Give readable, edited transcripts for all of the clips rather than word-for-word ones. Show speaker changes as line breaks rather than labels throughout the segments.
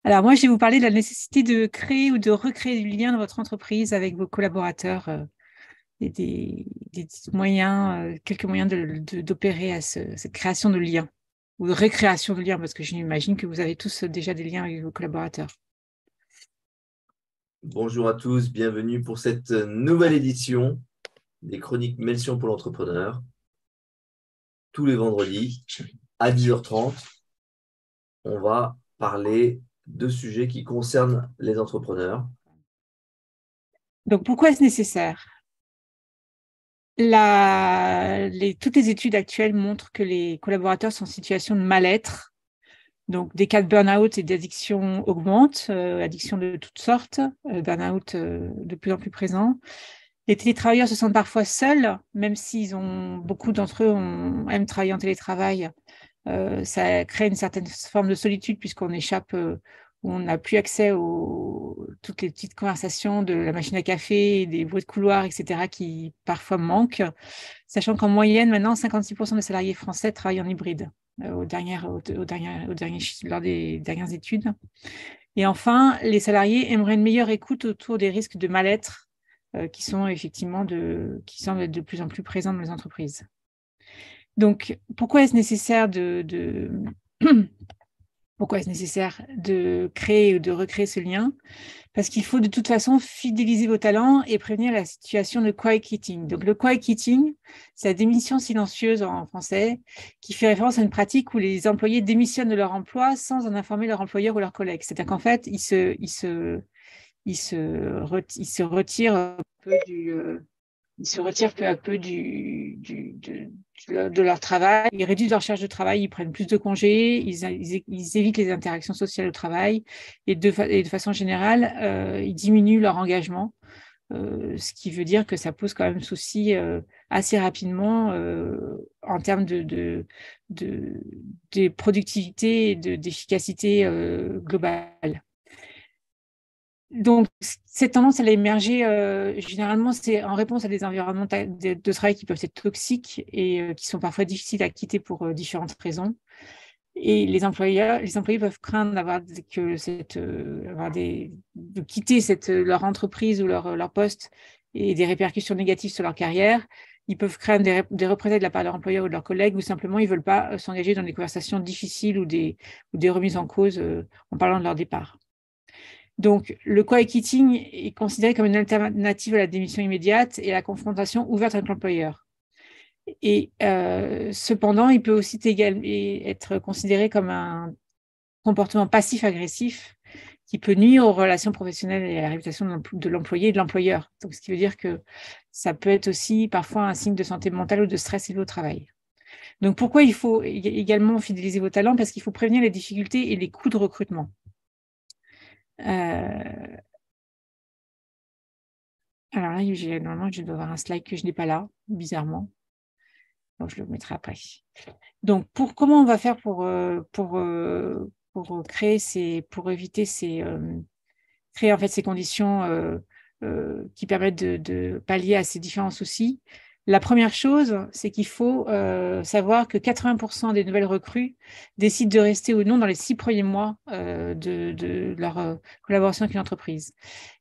Alors moi, je vais vous parler de la nécessité de créer ou de recréer du lien dans votre entreprise avec vos collaborateurs et des moyens, quelques moyens d'opérer à cette création de liens ou de récréation de liens, parce que j'imagine que vous avez tous déjà des liens avec vos collaborateurs.
Bonjour à tous, bienvenue pour cette nouvelle édition des Chroniques Melsion pour l'entrepreneur. Tous les vendredis à 10h30, on va parler de sujets qui concernent les entrepreneurs.
Donc pourquoi est-ce nécessaire? Toutes les études actuelles montrent que les collaborateurs sont en situation de mal-être. Donc, des cas de burn-out et d'addiction augmentent, addiction de toutes sortes, burn-out de plus en plus présent. Les télétravailleurs se sentent parfois seuls, même s'ils ont, beaucoup d'entre eux aiment travailler en télétravail. Ça crée une certaine forme de solitude puisqu'on échappe, on n'a plus accès à toutes les petites conversations de la machine à café, des bruits de couloir, etc., qui parfois manquent, sachant qu'en moyenne, maintenant, 56% des salariés français travaillent en hybride lors des dernières études. Et enfin, les salariés aimeraient une meilleure écoute autour des risques de mal-être qui semblent être de plus en plus présents dans les entreprises. Donc, pourquoi est-ce nécessaire pourquoi est-ce nécessaire de créer ou de recréer ce lien? Parce qu'il faut de toute façon fidéliser vos talents et prévenir la situation de quiet quitting. Donc, le quiet quitting, c'est la démission silencieuse en français, qui fait référence à une pratique où les employés démissionnent de leur emploi sans en informer leur employeur ou leurs collègues. C'est-à-dire qu'en fait, ils se retirent un peu ils se retirent peu à peu de leur travail, ils réduisent leur charge de travail, ils prennent plus de congés, ils évitent les interactions sociales au travail et de façon générale, ils diminuent leur engagement, ce qui veut dire que ça pose quand même souci assez rapidement en termes de productivité et d'efficacité globale. Donc, cette tendance, elle a émergé généralement, c'est en réponse à des environnements de travail qui peuvent être toxiques et qui sont parfois difficiles à quitter pour différentes raisons. Et les employés peuvent craindre de quitter leur entreprise ou leur poste et des répercussions négatives sur leur carrière. Ils peuvent craindre des représailles de la part de leur employeur ou de leurs collègues, ou simplement ils ne veulent pas s'engager dans des conversations difficiles ou des remises en cause en parlant de leur départ. Donc, le co-quitting est considéré comme une alternative à la démission immédiate et à la confrontation ouverte avec l'employeur. Et cependant, il peut aussi être considéré comme un comportement passif-agressif qui peut nuire aux relations professionnelles et à la réputation de l'employé et de l'employeur. Donc, ce qui veut dire que ça peut être aussi parfois un signe de santé mentale ou de stress élevé au travail. Donc, pourquoi il faut également fidéliser vos talents? Parce qu'il faut prévenir les difficultés et les coûts de recrutement. Alors là, normalement, je dois avoir un slide que je n'ai pas là, bizarrement. Donc, je le mettrai après. Donc, comment on va faire pour créer en fait ces conditions qui permettent de pallier à ces différents soucis? La première chose, c'est qu'il faut savoir que 80% des nouvelles recrues décident de rester ou non dans les 6 premiers mois de leur collaboration avec une entreprise.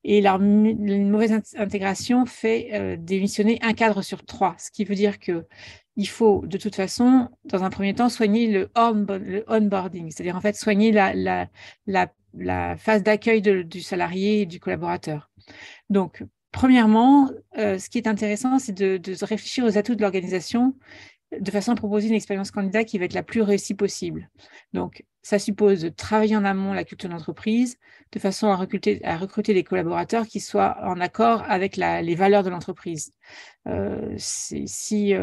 Et une mauvaise intégration fait démissionner un cadre sur 3, ce qui veut dire qu'il faut de toute façon, dans un premier temps, soigner le onboarding, c'est-à-dire en fait soigner la phase d'accueil du salarié et du collaborateur. Donc, premièrement, ce qui est intéressant, c'est de réfléchir aux atouts de l'organisation de façon à proposer une expérience candidat qui va être la plus réussie possible. Donc, ça suppose de travailler en amont la culture d'entreprise de façon à recruter des collaborateurs qui soient en accord avec les valeurs de l'entreprise. Si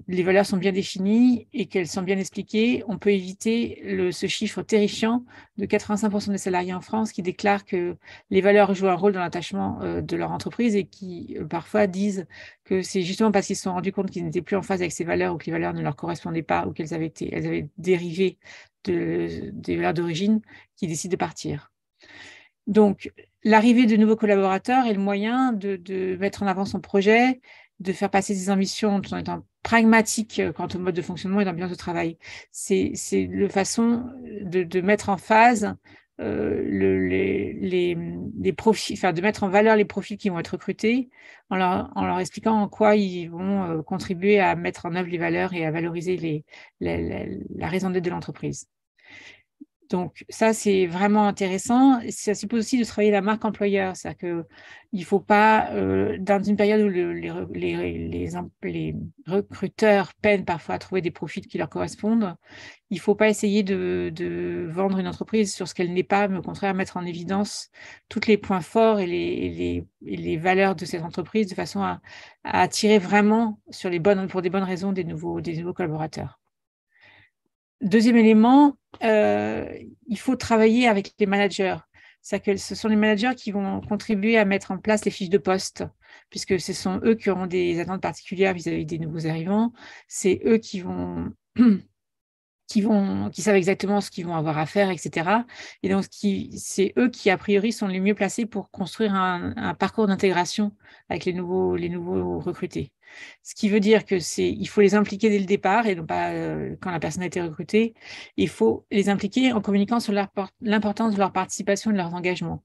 les valeurs sont bien définies et qu'elles sont bien expliquées, on peut éviter ce chiffre terrifiant de 85% des salariés en France qui déclarent que les valeurs jouent un rôle dans l'attachement de leur entreprise et qui parfois disent que c'est justement parce qu'ils se sont rendus compte qu'ils n'étaient plus en phase avec ces valeurs ou que les valeurs ne leur correspondaient pas ou qu'elles avaient dérivé des valeurs d'origine qu'ils décident de partir. Donc, l'arrivée de nouveaux collaborateurs est le moyen de mettre en avant son projet, de faire passer ses ambitions tout en étant pragmatique quant au mode de fonctionnement et d'ambiance de travail. C'est la façon de mettre en phase les profils, enfin de mettre en valeur les profils qui vont être recrutés en leur expliquant en quoi ils vont contribuer à mettre en œuvre les valeurs et à valoriser la raison d'être de l'entreprise. Donc, ça, c'est vraiment intéressant. Ça suppose aussi de travailler la marque employeur. C'est-à-dire qu'il ne faut pas, dans une période où les recruteurs peinent parfois à trouver des profils qui leur correspondent, il ne faut pas essayer de vendre une entreprise sur ce qu'elle n'est pas, mais au contraire, mettre en évidence tous les points forts et les valeurs de cette entreprise de façon à attirer vraiment pour des bonnes raisons des nouveaux collaborateurs. Deuxième élément, il faut travailler avec les managers. C'est-à-dire que ce sont les managers qui vont contribuer à mettre en place les fiches de poste, puisque ce sont eux qui auront des attentes particulières vis-à-vis des nouveaux arrivants. C'est eux qui savent exactement ce qu'ils vont avoir à faire, etc. Et donc, c'est eux qui, a priori, sont les mieux placés pour construire un parcours d'intégration avec les nouveaux recrutés. Ce qui veut dire il faut les impliquer dès le départ et non pas quand la personne a été recrutée. Il faut les impliquer en communiquant sur l'importance de leur participation et de leurs engagements,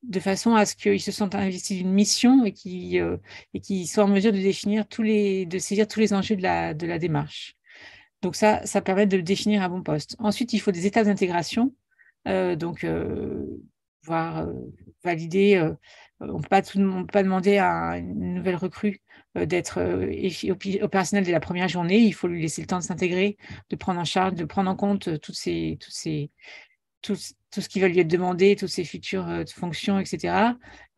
de façon à ce qu'ils se sentent investis d'une mission et qu'ils soient en mesure de saisir tous les enjeux de la démarche. Donc ça permet de définir un bon poste. Ensuite, il faut des étapes d'intégration, valider. On ne peut pas demander à une nouvelle recrue d'être opérationnelle dès la première journée. Il faut lui laisser le temps de s'intégrer, de prendre en charge, de prendre en compte tout ce qui va lui être demandé, toutes ses futures fonctions, etc.,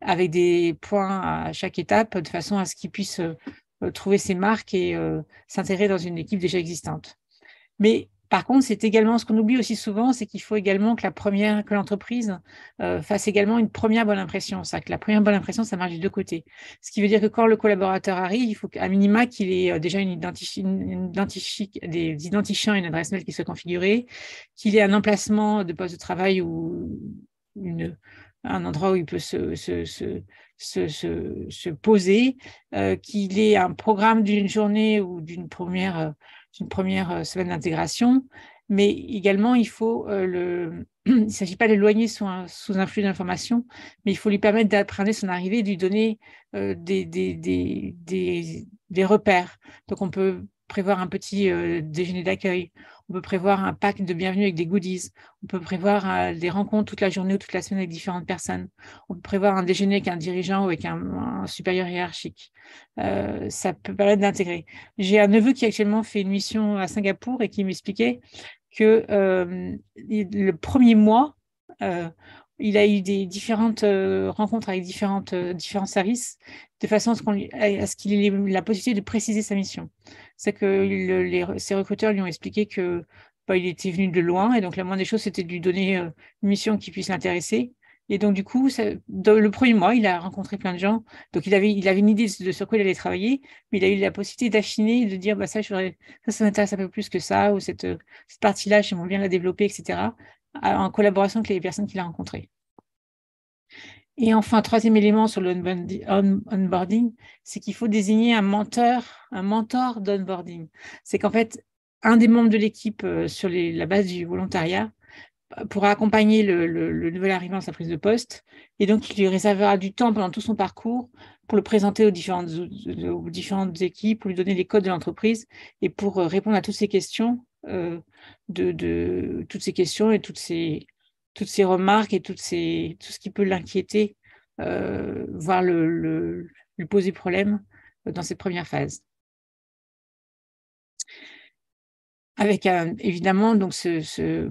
avec des points à chaque étape, de façon à ce qu'il puisse trouver ses marques et s'intégrer dans une équipe déjà existante. Mais par contre, c'est également ce qu'on oublie aussi souvent, c'est qu'il faut également que l'entreprise fasse également une première bonne impression. C'est-à-dire que la première bonne impression, ça marche des deux côtés. Ce qui veut dire que quand le collaborateur arrive, il faut qu'à minima qu'il ait déjà des identifiants et une adresse mail qui soit configurée, qu'il ait un emplacement de poste de travail ou un endroit où il peut se poser, qu'il ait un programme d'une journée ou d'une première semaine d'intégration, mais également il faut il ne s'agit pas de l'éloigner sous un flux d'informations, mais il faut lui permettre d'appréhender son arrivée et de lui donner des repères. Donc on peut prévoir un petit déjeuner d'accueil, on peut prévoir un pack de bienvenue avec des goodies, on peut prévoir des rencontres toute la journée ou toute la semaine avec différentes personnes, on peut prévoir un déjeuner avec un dirigeant ou avec un supérieur hiérarchique. Ça peut permettre d'intégrer. J'ai un neveu qui actuellement fait une mission à Singapour et qui m'expliquait que le premier mois, il a eu des différentes rencontres avec différents services, de façon à ce qu'il ait la possibilité de préciser sa mission. C'est que ses recruteurs lui ont expliqué que il était venu de loin, et donc la moindre des choses, c'était de lui donner une mission qui puisse l'intéresser. Et donc, du coup, le premier mois, il a rencontré plein de gens. Donc, il avait une idée de sur quoi il allait travailler, mais il a eu la possibilité d'affiner et de dire, ça m'intéresse un peu plus que ça, ou cette partie-là, j'aimerais bien la développer, etc., en collaboration avec les personnes qu'il a rencontrées. Et enfin, troisième élément sur le onboarding, c'est qu'il faut désigner un mentor d'onboarding. C'est qu'en fait, un des membres de l'équipe sur la base du volontariat pourra accompagner le nouvel arrivant à sa prise de poste, et donc il lui réservera du temps pendant tout son parcours pour le présenter aux différentes équipes, pour lui donner les codes de l'entreprise et pour répondre à toutes ces questions, toutes ces questions et toutes ces remarques et tout ce qui peut l'inquiéter, voire lui poser problème dans cette première phase. Avec évidemment, donc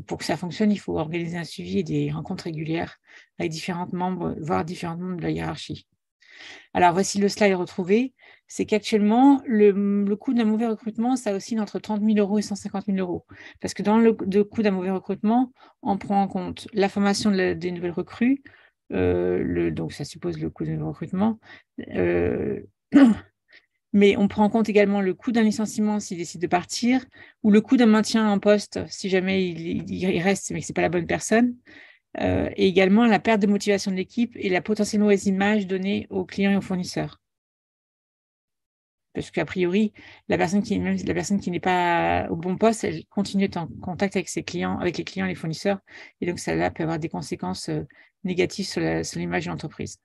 pour que ça fonctionne, il faut organiser un suivi et des rencontres régulières avec différents membres, voire différents membres de la hiérarchie. Alors, voici le slide retrouvé. C'est qu'actuellement, le coût d'un mauvais recrutement, ça oscille entre 30 000 € et 150 000 €. Parce que dans le coût d'un mauvais recrutement, on prend en compte la formation des nouvelles recrues, donc ça suppose le coût d'un recrutement, mais on prend en compte également le coût d'un licenciement s'il décide de partir, ou le coût d'un maintien en poste si jamais il reste, mais que ce n'est pas la bonne personne, et également la perte de motivation de l'équipe et la potentielle mauvaise image donnée aux clients et aux fournisseurs. parce qu'a priori, même la personne qui n'est pas au bon poste, elle continue d'être en contact avec ses clients, avec les clients et les fournisseurs, et donc ça là, peut avoir des conséquences négatives sur l'image de l'entreprise.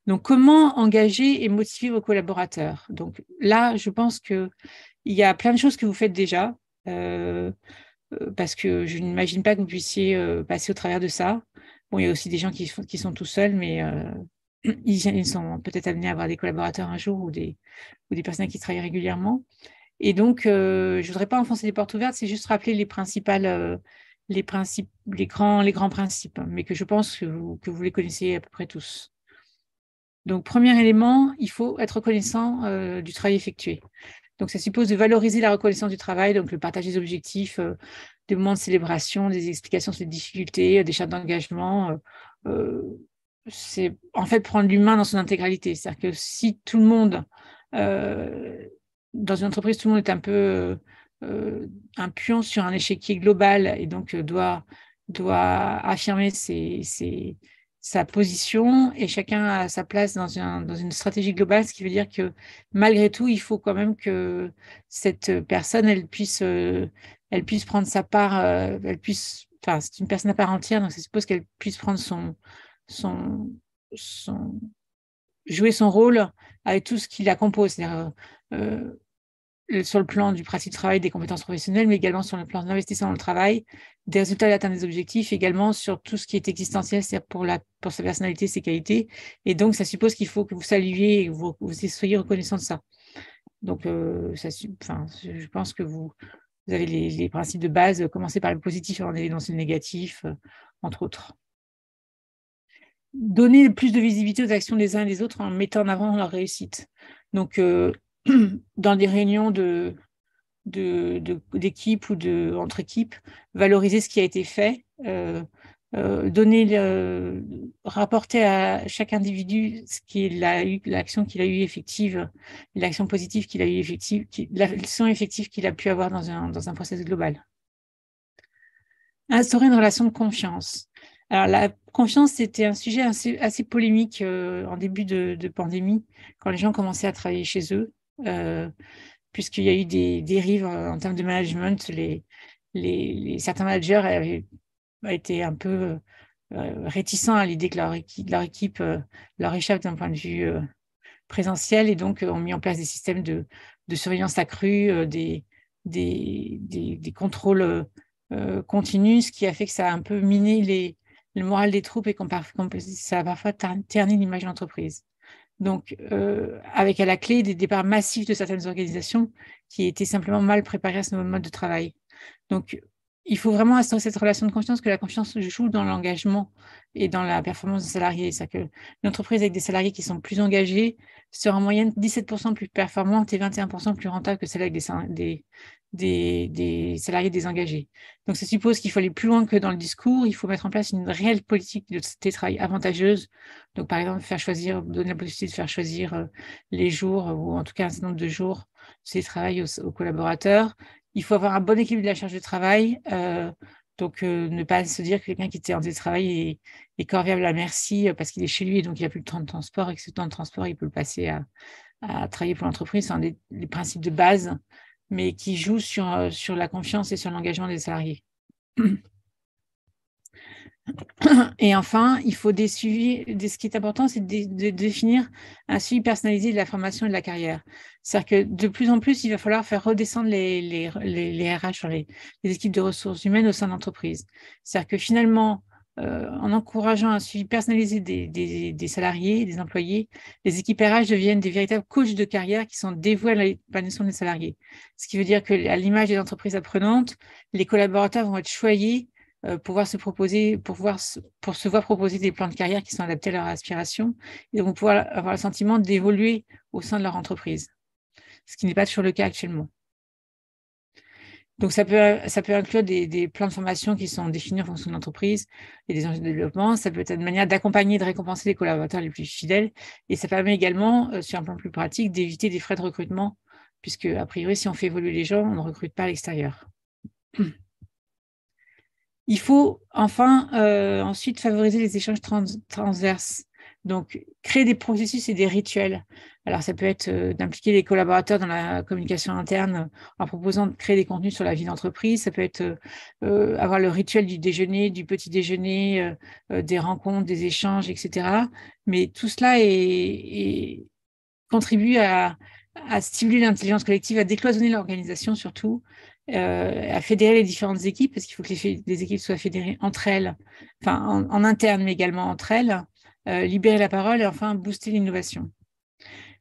Donc, comment engager et motiver vos collaborateurs? Donc là, je pense qu'il y a plein de choses que vous faites déjà, parce que je n'imagine pas que vous puissiez passer au travers de ça. Bon, il y a aussi des gens qui sont tout seuls, mais ils sont peut-être amenés à avoir des collaborateurs un jour ou des personnes qui travaillent régulièrement. Et donc, je ne voudrais pas enfoncer les portes ouvertes, c'est juste rappeler les grands principes, mais que je pense que vous les connaissez à peu près tous. Donc, premier élément, il faut être reconnaissant du travail effectué. Donc, ça suppose de valoriser la reconnaissance du travail, donc le partage des objectifs, des moments de célébration, des explications sur les difficultés, des chartes d'engagement. C'est en fait prendre l'humain dans son intégralité. C'est-à-dire que si tout le monde, dans une entreprise, tout le monde est un peu un pion sur un échiquier global et donc doit affirmer sa position et chacun a sa place dans une stratégie globale, ce qui veut dire que malgré tout, il faut quand même que cette personne, elle puisse prendre sa part, enfin, c'est une personne à part entière, donc ça suppose qu'elle puisse prendre son, jouer son rôle avec tout ce qui la compose, c'est-à-dire sur le plan du pratique du travail, des compétences professionnelles, mais également sur le plan de l'investissement dans le travail, des résultats et d'atteindre des objectifs, également sur tout ce qui est existentiel, c'est-à-dire pour sa personnalité, ses qualités. Et donc, ça suppose qu'il faut que vous saluiez et que vous soyez reconnaissant de ça. Donc, je pense que vous avez les principes de base, commencer par le positif avant d'aller dans le négatif, entre autres. Donner plus de visibilité aux actions des uns et des autres en mettant en avant leur réussite. Donc, dans des réunions d'équipe ou entre équipes, valoriser ce qui a été fait, rapporter à chaque individu ce qu'il a eu, l'action qu'il a eu effective, l'action positive qu'il a eu effective, l'action effective qu'il a pu avoir dans un processus global. Instaurer une relation de confiance. Alors, la confiance, c'était un sujet assez polémique en début de pandémie, quand les gens commençaient à travailler chez eux, puisqu'il y a eu des dérives en termes de management. Certains managers avaient été un peu réticents à l'idée que leur équipe leur échappe d'un point de vue présentiel et donc ont mis en place des systèmes de surveillance accrue, des contrôles continus, ce qui a fait que ça a un peu miné le moral des troupes et ça a parfois terni l'image de l'entreprise. Donc, avec à la clé des départs massifs de certaines organisations qui étaient simplement mal préparées à ce mode de travail. Donc, il faut vraiment instaurer cette relation de confiance, que la confiance joue dans l'engagement et dans la performance des salariés. C'est-à-dire qu'une entreprise avec des salariés qui sont plus engagés sera en moyenne 17% plus performante et 21% plus rentable que celle avec des salariés désengagés. Donc, ça suppose qu'il faut aller plus loin que dans le discours. Il faut mettre en place une réelle politique de télétravail avantageuse. Donc, par exemple, donner la possibilité de faire choisir les jours ou en tout cas un certain nombre de jours de télétravail aux collaborateurs. Il faut avoir un bon équilibre de la charge de travail. Donc, ne pas se dire que quelqu'un qui était en télétravail est corvéable à merci parce qu'il est chez lui et donc il n'a plus le temps de transport et que ce temps de transport, il peut le passer à travailler pour l'entreprise. C'est un des principes de base, mais qui jouent sur la confiance et sur l'engagement des salariés. Et enfin, il faut ce qui est important, c'est de définir un suivi personnalisé de la formation et de la carrière. C'est-à-dire que de plus en plus, il va falloir faire redescendre les RH sur les équipes de ressources humaines au sein de l'entreprise. C'est-à-dire que finalement, en encourageant un suivi personnalisé des salariés, des employés, les équipes RH deviennent des véritables coachs de carrière qui sont dévoués à l'épanouissement des salariés. Ce qui veut dire qu'à l'image des entreprises apprenantes, les collaborateurs vont être choyés pour se voir proposer des plans de carrière qui sont adaptés à leurs aspirations et vont pouvoir avoir le sentiment d'évoluer au sein de leur entreprise, ce qui n'est pas toujours le cas actuellement. Donc, ça peut inclure des plans de formation qui sont définis en fonction de l'entreprise et des enjeux de développement. Ça peut être une manière d'accompagner et de récompenser les collaborateurs les plus fidèles. Et ça permet également, sur un plan plus pratique, d'éviter des frais de recrutement, puisque, a priori, si on fait évoluer les gens, on ne recrute pas à l'extérieur. Il faut enfin ensuite favoriser les échanges transverses. Donc, créer des processus et des rituels. Alors, ça peut être d'impliquer les collaborateurs dans la communication interne en proposant de créer des contenus sur la vie d'entreprise. Ça peut être avoir le rituel du déjeuner, du petit déjeuner, des rencontres, des échanges, etc. Mais tout cela contribue à stimuler l'intelligence collective, à décloisonner l'organisation surtout, à fédérer les différentes équipes, parce qu'il faut que les équipes soient fédérées entre elles, enfin en interne, mais également entre elles, libérer la parole et enfin booster l'innovation.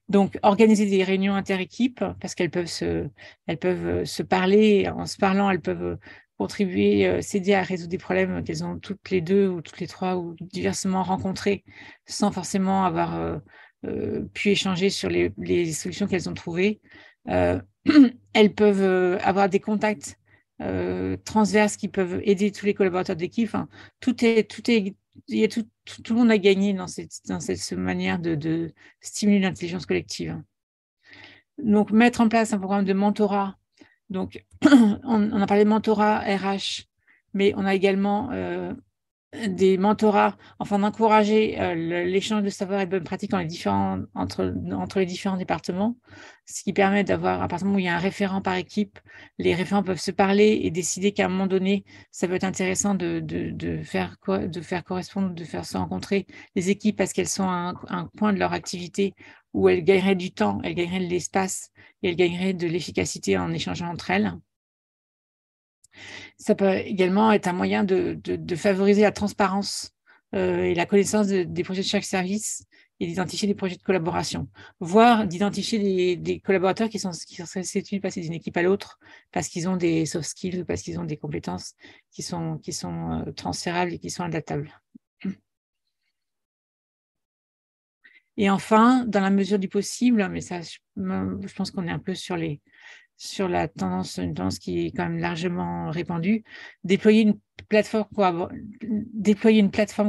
Donc, organiser des réunions inter-équipes, parce qu'elles peuvent se parler, en se parlant, elles peuvent contribuer, s'aider à résoudre des problèmes qu'elles ont toutes les deux ou toutes les trois ou diversement rencontrés, sans forcément avoir pu échanger sur les solutions qu'elles ont trouvées. Elles peuvent avoir des contacts transverses qui peuvent aider tous les collaborateurs d'équipe. Enfin, il y a tout le monde a gagné dans cette manière de stimuler l'intelligence collective. Donc, mettre en place un programme de mentorat. Donc, on a parlé de mentorat RH, mais on a également des mentorats, enfin d'encourager l'échange de savoir et de bonnes pratiques entre les différents départements, ce qui permet d'avoir, à partir du moment où il y a un référent par équipe, les référents peuvent se parler et décider qu'à un moment donné, ça peut être intéressant de faire correspondre, de faire se rencontrer les équipes parce qu'elles sont à un point de leur activité où elles gagneraient du temps, elles gagneraient de l'espace et elles gagneraient de l'efficacité en échangeant entre elles. Ça peut également être un moyen de favoriser la transparence et la connaissance des projets de chaque service et d'identifier des projets de collaboration, voire d'identifier des collaborateurs qui seraient susceptibles de passer d'une équipe à l'autre parce qu'ils ont des soft skills ou parce qu'ils ont des compétences qui sont transférables et qui sont adaptables. Et enfin, dans la mesure du possible, mais ça, je pense qu'on est un peu sur une tendance qui est quand même largement répandue, déployer une plateforme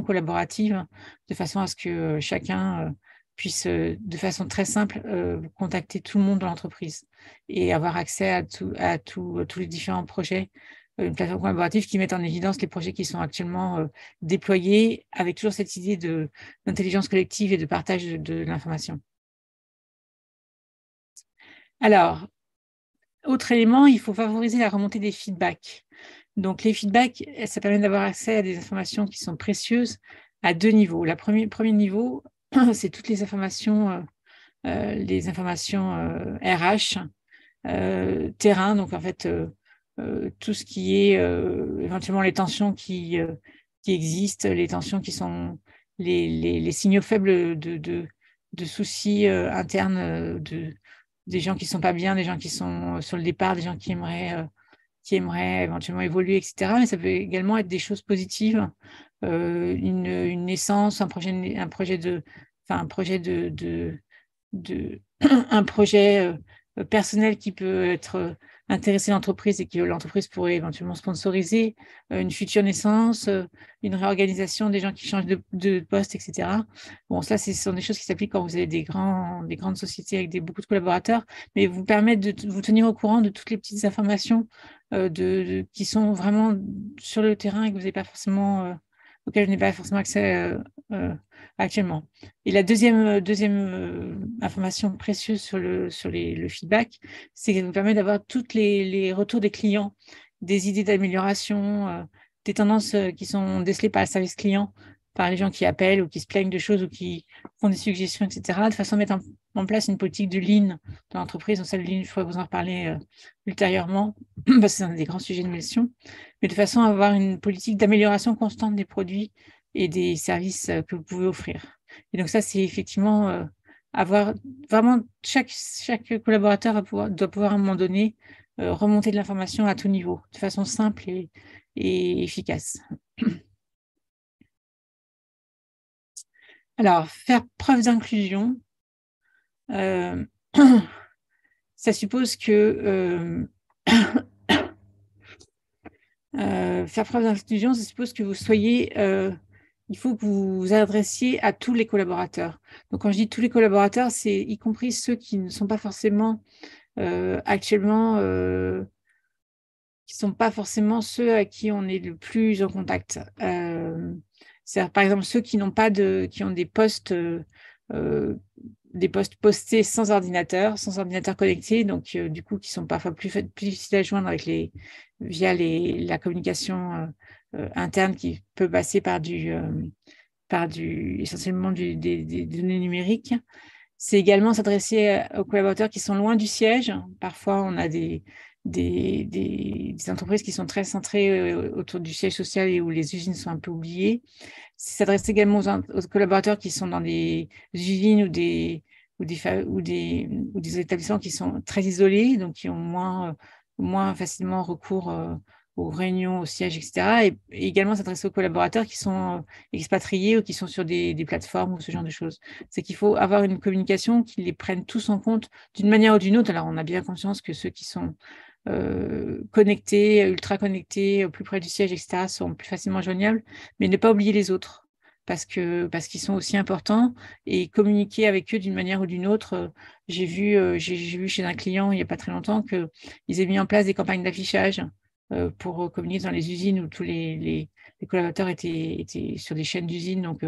collaborative de façon à ce que chacun puisse, de façon très simple, contacter tout le monde dans l'entreprise et avoir accès à tous les différents projets. Une plateforme collaborative qui met en évidence les projets qui sont actuellement déployés avec toujours cette idée d'intelligence collective et de partage de l'information. Alors, autre élément, il faut favoriser la remontée des feedbacks. Donc, les feedbacks, ça permet d'avoir accès à des informations qui sont précieuses à deux niveaux. Le premier niveau, c'est toutes les informations RH, terrain, donc en fait, tout ce qui est éventuellement les tensions qui existent, les tensions qui sont les signaux faibles de soucis internes des gens qui ne sont pas bien, des gens qui sont sur le départ, des gens qui aimeraient éventuellement évoluer, etc. Mais ça peut également être des choses positives, une naissance, un projet personnel qui peut être intéressé l'entreprise et que l'entreprise pourrait éventuellement sponsoriser, une future naissance, une réorganisation des gens qui changent de poste, etc. Bon, ça, ce sont des choses qui s'appliquent quand vous avez des grandes sociétés avec beaucoup de collaborateurs, mais vous permettent de vous tenir au courant de toutes les petites informations qui sont vraiment sur le terrain et que vous n'avez pas forcément, auxquelles je n'ai pas forcément accès actuellement. Et la deuxième information précieuse sur le feedback, c'est qu'elle vous permet d'avoir tous les retours des clients, des idées d'amélioration, des tendances qui sont décelées par le service client, par les gens qui appellent ou qui se plaignent de choses ou qui font des suggestions, etc., de façon à mettre en place une politique de lean dans l'entreprise. Donc ça, le lean, il faudrait vous en reparler ultérieurement, parce que c'est un des grands sujets de mission, mais de façon à avoir une politique d'amélioration constante des produits et des services que vous pouvez offrir. Et donc ça, c'est effectivement avoir vraiment chaque collaborateur doit pouvoir à un moment donné remonter de l'information à tout niveau, de façon simple et efficace. Alors, faire preuve d'inclusion, ça suppose que faire preuve d'inclusion, ça suppose que vous soyez il faut que vous vous adressiez à tous les collaborateurs. Donc, quand je dis tous les collaborateurs, c'est y compris ceux qui ne sont pas forcément actuellement, qui ne sont pas forcément ceux à qui on est le plus en contact. C'est par exemple ceux qui n'ont pas qui ont des postes postés sans ordinateur connecté, donc du coup qui sont parfois plus difficiles à joindre via la communication interne qui peut passer par essentiellement des données numériques. C'est également s'adresser aux collaborateurs qui sont loin du siège. Parfois, on a des entreprises qui sont très centrées autour du siège social et où les usines sont un peu oubliées. C'est s'adresser également aux collaborateurs qui sont dans des usines ou des établissements qui sont très isolés, donc qui ont moins facilement recours aux réunions, au siège, etc. Et également s'adresser aux collaborateurs qui sont expatriés ou qui sont sur des plateformes ou ce genre de choses. C'est qu'il faut avoir une communication qui les prenne tous en compte d'une manière ou d'une autre. Alors, on a bien conscience que ceux qui sont connectés, ultra connectés, au plus près du siège, etc., sont plus facilement joignables, mais ne pas oublier les autres parce qu'ils sont aussi importants et communiquer avec eux d'une manière ou d'une autre. J'ai vu chez un client il n'y a pas très longtemps qu'ils aient mis en place des campagnes d'affichage pour communiquer dans les usines où tous les collaborateurs étaient sur des chaînes d'usines, donc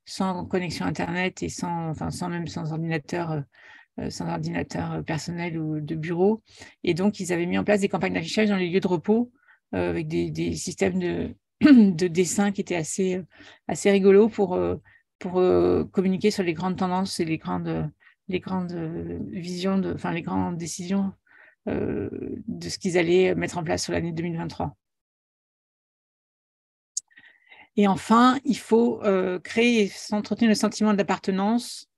sans connexion Internet et sans ordinateur personnel ou de bureau. Et donc, ils avaient mis en place des campagnes d'affichage dans les lieux de repos avec des systèmes de dessin qui étaient assez rigolos pour communiquer sur les grandes tendances et les grandes visions, les grandes décisions de ce qu'ils allaient mettre en place sur l'année 2023. Et enfin, il faut créer et s'entretenir le sentiment d'appartenance,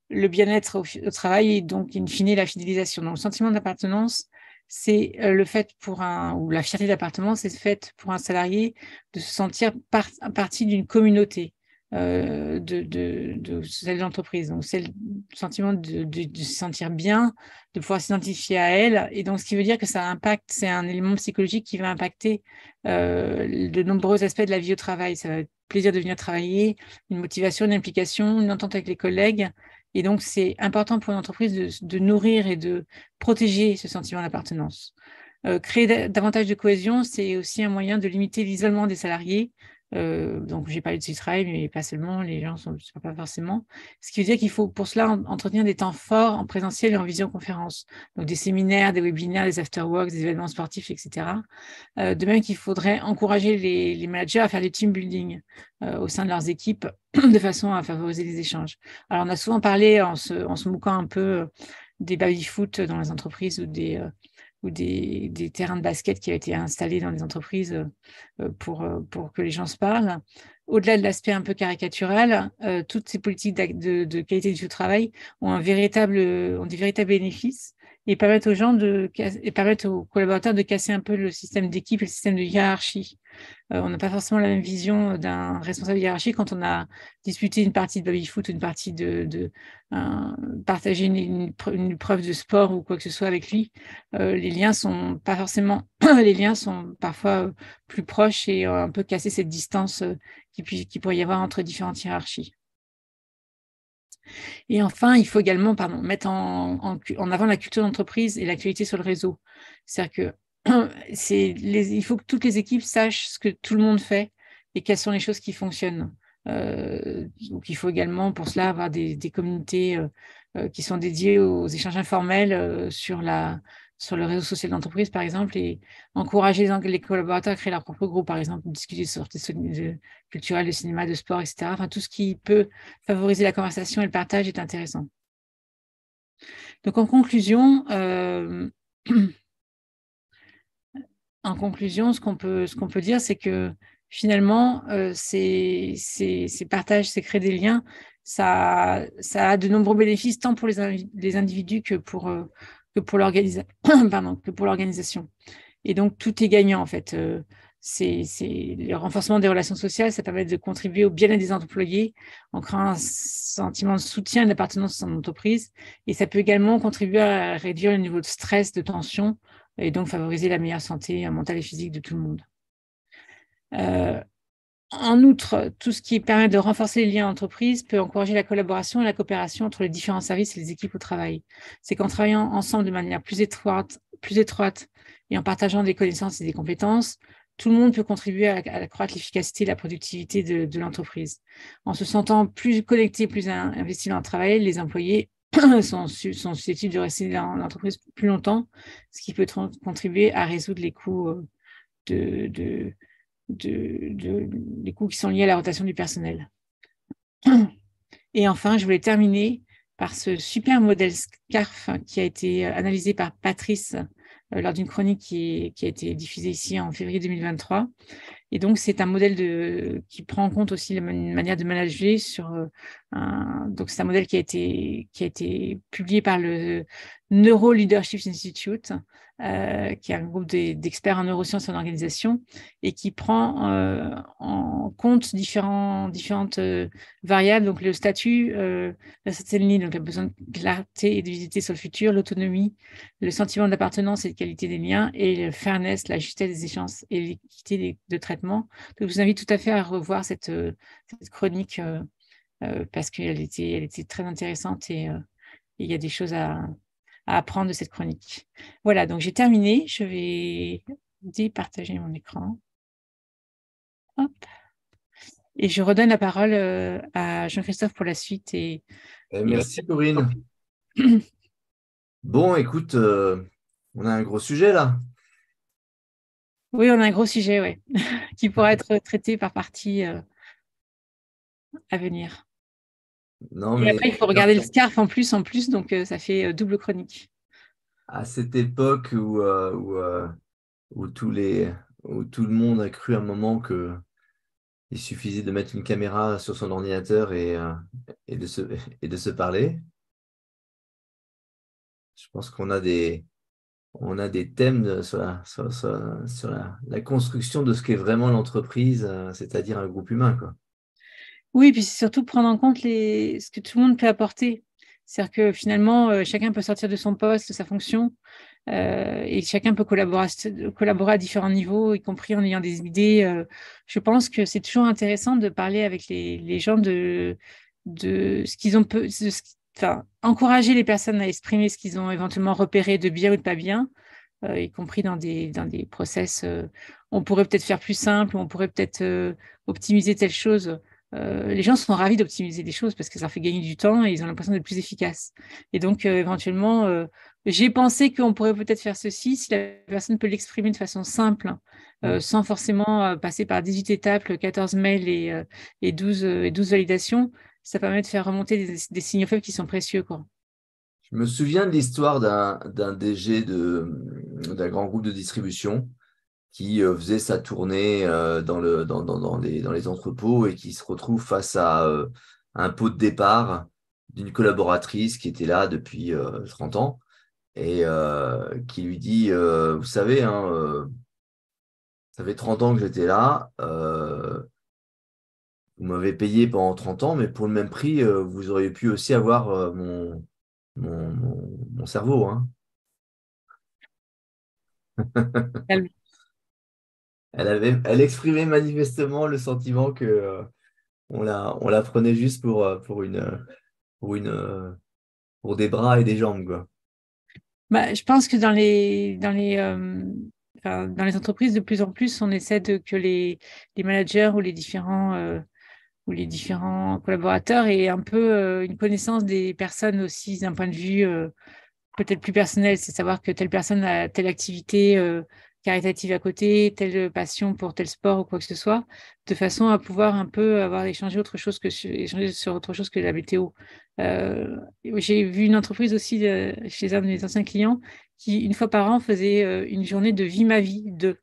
le bien-être au travail et donc, in fine, la fidélisation. Donc, le sentiment d'appartenance, c'est le fait ou la fierté d'appartenance, c'est le fait pour un salarié de se sentir partie d'une communauté de celle de l'entreprise. Donc, c'est le sentiment de se sentir bien, de pouvoir s'identifier à elle. Et donc, ce qui veut dire que ça impacte, c'est un élément psychologique qui va impacter de nombreux aspects de la vie au travail. Ça va être plaisir de venir travailler, une motivation, une implication, une entente avec les collègues. Et donc, c'est important pour une entreprise de nourrir et de protéger ce sentiment d'appartenance. Créer davantage de cohésion, c'est aussi un moyen de limiter l'isolement des salariés. Donc, j'ai parlé de travail, mais pas seulement, les gens ne sont pas forcément. Ce qui veut dire qu'il faut pour cela entretenir des temps forts en présentiel et en visioconférence. Donc, des séminaires, des webinaires, des afterworks, des événements sportifs, etc. De même qu'il faudrait encourager les managers à faire du team building au sein de leurs équipes de façon à favoriser les échanges. Alors, on a souvent parlé en se moquant un peu des baby-foot dans les entreprises ou des terrains de basket qui ont été installés dans les entreprises pour que les gens se parlent. Au-delà de l'aspect un peu caricatural, toutes ces politiques de qualité du travail ont des véritables bénéfices et permettent aux collaborateurs de casser un peu le système d'équipe et le système de hiérarchie. On n'a pas forcément la même vision d'un responsable hiérarchique quand on a disputé une partie de baby-foot, une partie partager une preuve de sport ou quoi que ce soit avec lui. Les liens sont pas forcément, les liens sont parfois plus proches et un peu casser cette distance qui pourrait y avoir entre différentes hiérarchies. Et enfin, il faut également mettre en avant la culture d'entreprise et l'actualité sur le réseau. C'est-à-dire que il faut que toutes les équipes sachent ce que tout le monde fait et quelles sont les choses qui fonctionnent. Donc, il faut également pour cela avoir des communautés qui sont dédiées aux échanges informels sur le réseau social d'entreprise, par exemple, et encourager les collaborateurs à créer leur propre groupe, par exemple, discuter sur culturelles, de cinéma, de sport, etc. Enfin, tout ce qui peut favoriser la conversation et le partage est intéressant. Donc, en conclusion, ce qu'on peut dire, c'est que finalement, ces partages, ces créer des liens, ça a de nombreux bénéfices tant pour les individus que pour l'organisation. Et donc, tout est gagnant, en fait. C'est le renforcement des relations sociales, ça permet de contribuer au bien-être des employés en créant un sentiment de soutien et d'appartenance à son entreprise. Et ça peut également contribuer à réduire le niveau de stress, de tension, et donc favoriser la meilleure santé mentale et physique de tout le monde. En outre, tout ce qui permet de renforcer les liens d'entreprise peut encourager la collaboration et la coopération entre les différents services et les équipes au travail. C'est qu'en travaillant ensemble de manière plus étroite et en partageant des connaissances et des compétences, tout le monde peut contribuer à accroître l'efficacité et la productivité de l'entreprise. En se sentant plus connecté, plus investi dans le travail, les employés sont susceptibles de rester dans l'entreprise plus longtemps, ce qui peut contribuer à résoudre les coûts, les coûts qui sont liés à la rotation du personnel. Et enfin, je voulais terminer par ce super modèle SCARF qui a été analysé par Patrice lors d'une chronique qui a été diffusée ici en février 2023. Et donc, c'est un modèle qui prend en compte aussi une manière de manager donc, c'est un modèle qui a été publié par le Neuro Leadership Institute, qui est un groupe d'experts en neurosciences et en organisation, et qui prend en compte différentes variables, donc le statut, la certainty, donc le besoin de clarté et de visibilité sur le futur, l'autonomie, le sentiment d'appartenance et de qualité des liens, et le fairness, la justesse des échanges et l'équité de traitement. Donc, je vous invite tout à fait à revoir cette chronique parce qu'elle était très intéressante et il y a des choses à apprendre de cette chronique. Voilà, donc j'ai terminé. Je vais départager mon écran. Hop. Et je redonne la parole à Jean-Christophe pour la suite.
Merci, Corinne. Bon, écoute, on a un gros sujet là.
Oui, on a un gros sujet, ouais, qui pourra être traité par partie à venir.
Non,
Et
mais
après, il faut regarder le SCARF en plus, donc ça fait double chronique.
à cette époque où tout le monde a cru à un moment qu'il suffisait de mettre une caméra sur son ordinateur et de se parler, je pense qu'on a des thèmes sur la construction de ce qu'est vraiment l'entreprise, c'est-à-dire un groupe humain, quoi.
Oui, puis c'est surtout prendre en compte ce que tout le monde peut apporter. C'est-à-dire que finalement, chacun peut sortir de son poste, de sa fonction, et chacun peut collaborer à différents niveaux, y compris en ayant des idées. Je pense que c'est toujours intéressant de parler avec les gens de ce qu'ils ont enfin, encourager les personnes à exprimer ce qu'ils ont éventuellement repéré de bien ou de pas bien, y compris dans des process. On pourrait peut-être faire plus simple, on pourrait peut-être optimiser telle chose. Les gens sont ravis d'optimiser des choses parce que ça leur fait gagner du temps et ils ont l'impression d'être plus efficaces. Et donc, éventuellement, j'ai pensé qu'on pourrait peut-être faire ceci si la personne peut l'exprimer de façon simple, sans forcément passer par 18 étapes, 14 mails et 12 validations. Ça permet de faire remonter des signaux faibles qui sont précieux, quoi.
Je me souviens de l'histoire d'un DG d'un grand groupe de distribution qui faisait sa tournée dans les entrepôts et qui se retrouve face à un pot de départ d'une collaboratrice qui était là depuis 30 ans et qui lui dit vous savez, hein, ça fait 30 ans que j'étais là, vous m'avez payé pendant 30 ans, mais pour le même prix, vous auriez pu aussi avoir mon cerveau, hein. Elle exprimait manifestement le sentiment que on la prenait juste pour des bras et des jambes, quoi.
Bah, je pense que dans les entreprises, de plus en plus, on essaie que les managers ou les différents collaborateurs aient un peu une connaissance des personnes aussi d'un point de vue peut-être plus personnel, c'est savoir que telle personne a telle activité caritative à côté, telle passion pour tel sport ou quoi que ce soit, de façon à pouvoir un peu échanger échanger sur autre chose que la météo. J'ai vu une entreprise aussi chez un de mes anciens clients qui, une fois par an, faisait une journée de vie ma vie 2.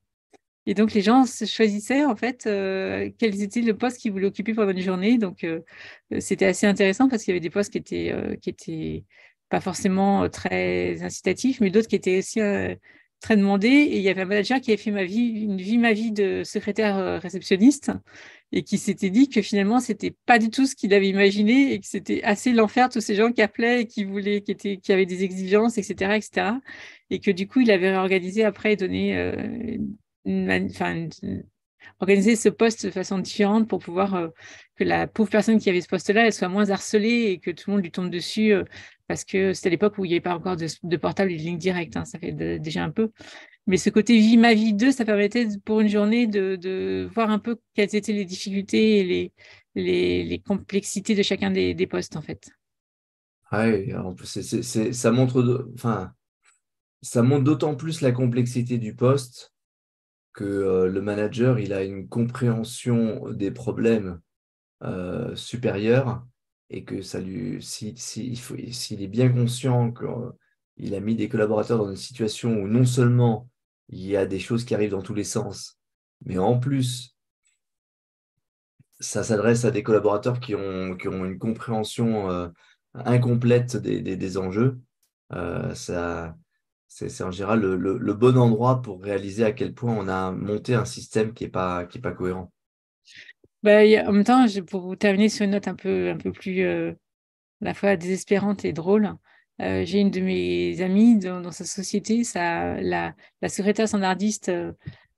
Et donc, les gens choisissaient en fait quels étaient le poste qu'ils voulaient occuper pendant une journée. Donc, c'était assez intéressant parce qu'il y avait des postes qui étaient pas forcément très incitatifs, mais d'autres qui étaient aussi très demandés. Et il y avait un manager qui avait fait une vie ma vie de secrétaire réceptionniste et qui s'était dit que finalement, c'était pas du tout ce qu'il avait imaginé et que c'était assez l'enfer, tous ces gens qui appelaient et qui avaient des exigences, etc., etc. Et que du coup, il avait réorganisé après et donné organiser ce poste de façon différente pour pouvoir que la pauvre personne qui avait ce poste-là, elle soit moins harcelée et que tout le monde lui tombe dessus parce que c'était l'époque où il n'y avait pas encore de portable et de ligne directe, hein, ça fait déjà un peu. Mais ce côté vie, ma vie 2, ça permettait pour une journée de voir un peu quelles étaient les difficultés et les complexités de chacun des postes, en fait.
Ouais, en plus, ça montre, enfin, ça montre d'autant plus la complexité du poste que le manager, il a une compréhension des problèmes supérieure et que ça lui, s'il est bien conscient qu'il a mis des collaborateurs dans une situation où non seulement il y a des choses qui arrivent dans tous les sens, mais en plus, ça s'adresse à des collaborateurs qui ont une compréhension incomplète des enjeux. Ça, c'est en général le bon endroit pour réaliser à quel point on a monté un système qui est pas cohérent.
Bah, en même temps, pour terminer sur une note un peu plus à la fois désespérante et drôle, j'ai une de mes amies dans sa société, la secrétaire standardiste,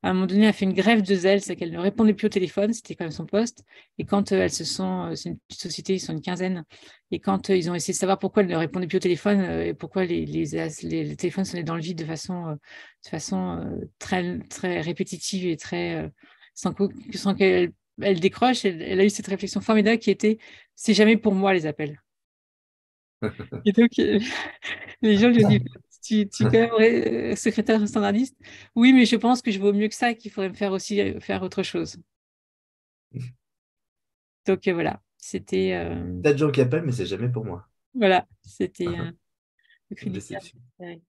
à un moment donné, a fait une grève de zèle, c'est qu'elle ne répondait plus au téléphone, c'était quand même son poste. Et quand elles se sont, c'est une petite société, ils sont une quinzaine, et quand ils ont essayé de savoir pourquoi elle ne répondait plus au téléphone et pourquoi les téléphones sonnaient dans le vide de façon très, très répétitive et très, sans qu'elle elle décroche, elle a eu cette réflexion formidable qui était, c'est jamais pour moi les appels. Et donc, les gens lui ont dit, tu es quand même secrétaire standardiste? Oui, mais je pense que je vaux mieux que ça et qu'il faudrait me faire aussi faire autre chose. Donc, voilà, c'était
Peut-être de gens qui appellent, mais c'est jamais pour moi.
voilà, c'était le cri
Une
du cœur.
déception.
Ouais.